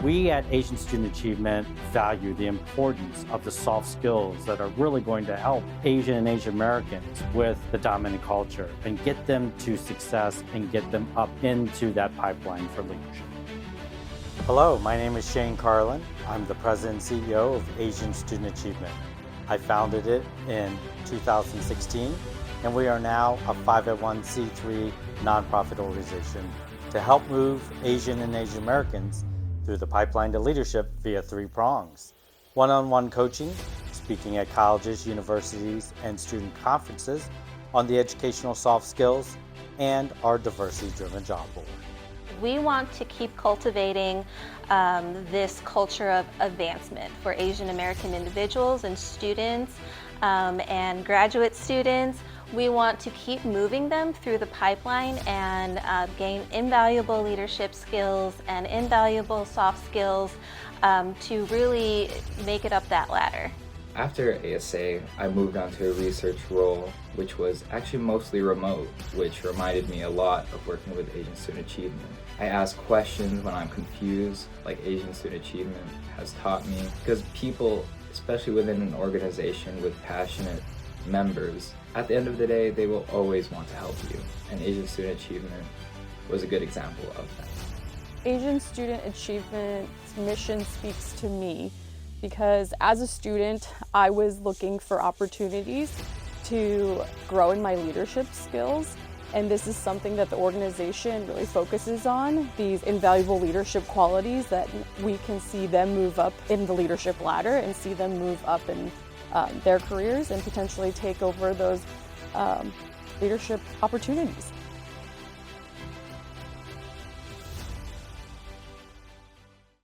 We at Asian Student Achievement value the importance of the soft skills that are really going to help Asian and Asian Americans with the dominant culture and get them to success and get them up into that pipeline for leadership. Hello, my name is Shane Carlin. I'm the President and CEO of Asian Student Achievement. I founded it in 2016, and we are now a 501c3 nonprofit organization to help move Asian and Asian Americans through the pipeline to leadership via three prongs: one-on-one coaching, speaking at colleges, universities, and student conferences on the educational soft skills, and our diversity-driven job board. We want to keep cultivating this culture of advancement for Asian American individuals and students and graduate students. We want to keep moving them through the pipeline and gain invaluable leadership skills and invaluable soft skills to really make it up that ladder. After ASA, I moved on to a research role, which was actually mostly remote, which reminded me a lot of working with Asian Student Achievement. I ask questions when I'm confused, like Asian Student Achievement has taught me, because people, especially within an organization with passionate members, at the end of the day, they will always want to help you, and Asian Student Achievement was a good example of that. Asian Student Achievement's mission speaks to me because as a student, I was looking for opportunities to grow in my leadership skills, and this is something that the organization really focuses on, these invaluable leadership qualities that we can see them move up in the leadership ladder and see them move up in their careers and potentially take over those leadership opportunities.